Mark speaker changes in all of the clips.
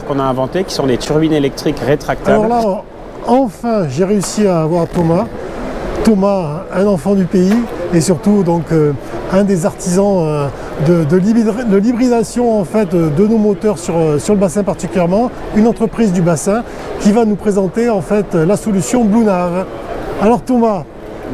Speaker 1: qu'on a inventé qui sont des turbines électriques rétractables.
Speaker 2: Alors là, enfin, j'ai réussi à avoir Thomas. Thomas, un enfant du pays et surtout donc un des artisans de l'hybridation en fait de nos moteurs sur le bassin particulièrement, une entreprise du bassin qui va nous présenter en fait la solution BlueNav. Alors Thomas.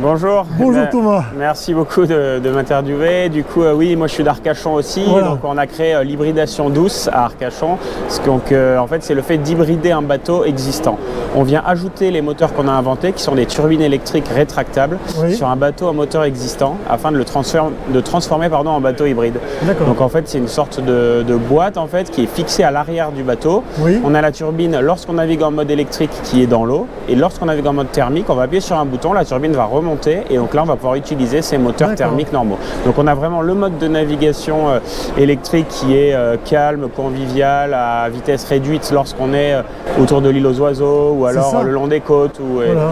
Speaker 1: Bonjour.
Speaker 2: Bonjour Thomas.
Speaker 1: Merci beaucoup de m'interviewer. Du coup, oui, moi je suis d'Arcachon aussi. Voilà. Donc on a créé l'hybridation douce à Arcachon. Donc en fait, c'est le fait d'hybrider un bateau existant. On vient ajouter les moteurs qu'on a inventés, qui sont des turbines électriques rétractables, oui, sur un bateau à moteur existant, afin de le transformer en bateau hybride. Donc en fait, c'est une sorte de boîte en fait qui est fixée à l'arrière du bateau. Oui. On a la turbine lorsqu'on navigue en mode électrique qui est dans l'eau, et lorsqu'on navigue en mode thermique, on va appuyer sur un bouton, la turbine va remonter, et donc là on va pouvoir utiliser ces moteurs thermiques normaux. Donc on a vraiment le mode de navigation électrique qui est calme, convivial, à vitesse réduite lorsqu'on est autour de l'île aux oiseaux ou alors le long des côtes.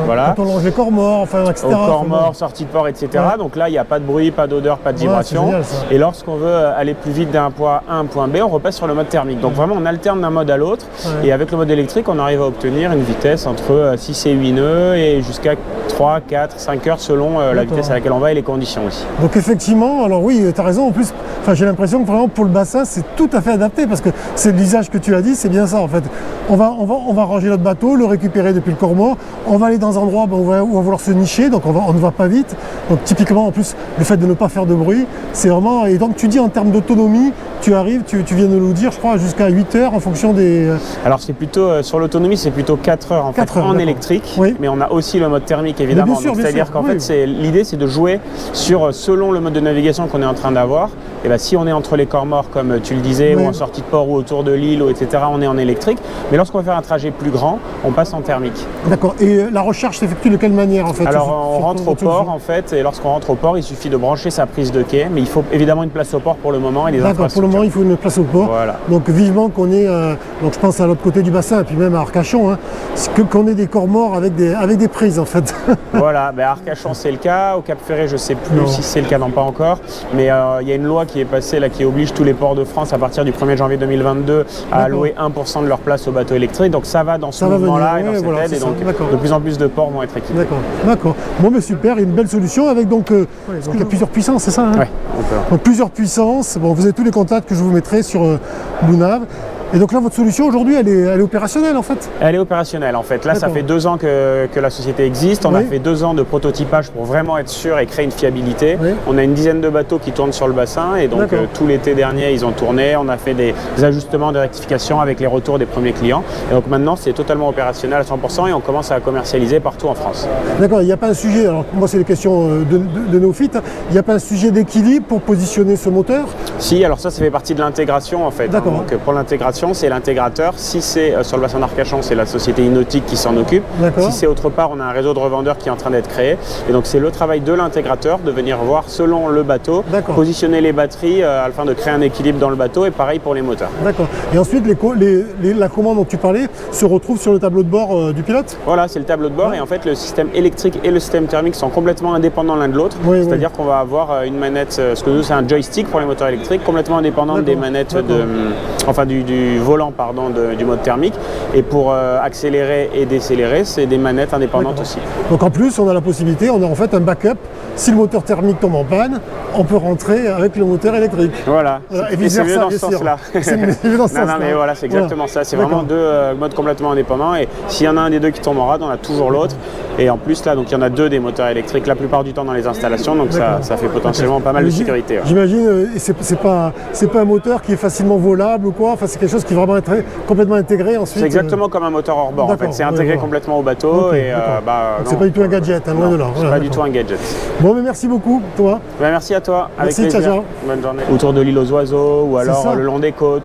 Speaker 2: Voilà. Quand on longe les corps morts, enfin, etc.
Speaker 1: Corps morts, sortie de port, etc. Ouais. Donc là il n'y a pas de bruit, pas d'odeur, pas de vibration. Génial, et lorsqu'on veut aller plus vite d'un point A à un point B, on repasse sur le mode thermique. Donc vraiment on alterne d'un mode à l'autre, et avec le mode électrique on arrive à obtenir une vitesse entre 6 et 8 nœuds et jusqu'à 3, 4, 5 heures selon la vitesse à laquelle on va et les conditions aussi.
Speaker 2: Donc effectivement, alors oui, tu as raison, en plus, j'ai l'impression que vraiment pour le bassin, c'est tout à fait adapté, parce que c'est l'usage que tu as dit, c'est bien ça en fait. On va ranger notre bateau, le récupérer depuis le corps mort, on va aller dans un endroit où on va vouloir se nicher, donc on ne va pas vite. Donc typiquement, en plus, le fait de ne pas faire de bruit, c'est vraiment... Et donc tu dis en termes d'autonomie, tu arrives, tu viens de nous dire, je crois, jusqu'à 8 heures en fonction des...
Speaker 1: Alors c'est plutôt, sur l'autonomie, c'est plutôt 4 heures en fait, en électrique, oui, mais on a aussi le mode thermique évidemment. C'est-à-dire qu'en fait, l'idée c'est de jouer sur, selon le mode de navigation qu'on est en train d'avoir. Et bien si on est entre les corps morts, comme tu le disais, ou en sortie de port ou autour de l'île, etc., on est en électrique. Mais lorsqu'on va faire un trajet plus grand, on passe en thermique.
Speaker 2: D'accord. Et la recharge s'effectue de quelle manière en fait?
Speaker 1: Alors on rentre au port en fait, et lorsqu'on rentre au port, il suffit de brancher sa prise de quai, mais il faut évidemment une place au port pour le moment et les infrastructures.
Speaker 2: Pour le moment, il faut une place au port.
Speaker 1: Voilà.
Speaker 2: Donc vivement qu'on ait, donc je pense à l'autre côté du bassin, et puis même à Arcachon, hein, qu'on ait des corps morts avec des prises en fait.
Speaker 1: Voilà, à Arcachon c'est le cas, au Cap-Ferré je ne sais plus si c'est le cas, non pas encore, mais il y a une loi qui est passée là qui oblige tous les ports de France à partir du 1er janvier 2022 à allouer 1% de leur place aux bateaux électriques, donc ça va dans ce mouvement-là et dans cette aide, et donc de plus en plus de ports vont être équipés.
Speaker 2: D'accord. Bon mais super, une belle solution avec donc, il y a plusieurs puissances, c'est ça hein? Donc plusieurs puissances, bon, vous avez tous les contacts que je vous mettrai sur BlueNav. Et donc là, votre solution aujourd'hui, elle est opérationnelle en fait? Elle est opérationnelle en fait.
Speaker 1: Là, ça fait 2 ans que la société existe. On a fait 2 ans de prototypage pour vraiment être sûr et créer une fiabilité. On a une dizaine de bateaux qui tournent sur le bassin, et donc tout l'été dernier, ils ont tourné. On a fait des ajustements, des rectifications avec les retours des premiers clients. Et donc maintenant, c'est totalement opérationnel à 100% et on commence à commercialiser partout en France.
Speaker 2: D'accord, il n'y a pas un sujet, alors moi c'est des questions de néophytes, il n'y a pas un sujet d'équilibre pour positionner ce moteur?
Speaker 1: Si, alors ça fait partie de l'intégration en fait. Donc pour l'intégration, c'est l'intégrateur. Si c'est sur le bassin d'Arcachon, c'est la société Inautique qui s'en occupe. Si c'est autre part, on a un réseau de revendeurs qui est en train d'être créé. Et donc c'est le travail de l'intégrateur de venir voir selon le bateau, positionner les batteries afin de créer un équilibre dans le bateau, et pareil pour les moteurs.
Speaker 2: D'accord. Et ensuite, la commande dont tu parlais se retrouve sur le tableau de bord du pilote?
Speaker 1: Voilà, c'est le tableau de bord, et en fait le système électrique et le système thermique sont complètement indépendants l'un de l'autre. C'est-à-dire qu'on va avoir une manette, ce que nous c'est un joystick pour les moteurs électriques, complètement indépendante des manettes du volant du mode thermique, et pour accélérer et décélérer, c'est des manettes indépendantes aussi.
Speaker 2: Donc en plus, on a la possibilité, on a en fait un backup. Si le moteur thermique tombe en panne, on peut rentrer avec le moteur électrique.
Speaker 1: Voilà. Et c'est mieux dans ce sens-là. Mais voilà, c'est exactement ça. C'est vraiment 2 modes complètement indépendants, et s'il y en a un des 2 qui tombe en rade, on a toujours l'autre. Et en plus là, donc il y en a 2 des moteurs électriques la plupart du temps dans les installations, donc ça fait potentiellement pas mal de sécurité.
Speaker 2: J'imagine, c'est pas un moteur qui est facilement volable ou quoi. Enfin, c'est quelque chose qui va vraiment être complètement intégré ensuite.
Speaker 1: C'est exactement comme un moteur hors bord en fait. C'est intégré complètement au bateau, et
Speaker 2: c'est pas du tout un gadget, loin de là.
Speaker 1: C'est pas du tout un gadget.
Speaker 2: Bon, mais merci beaucoup, toi.
Speaker 1: Merci à toi. Avec plaisir.
Speaker 2: Ciao.
Speaker 1: Bonne journée. Autour de l'île aux oiseaux ou alors le long des côtes.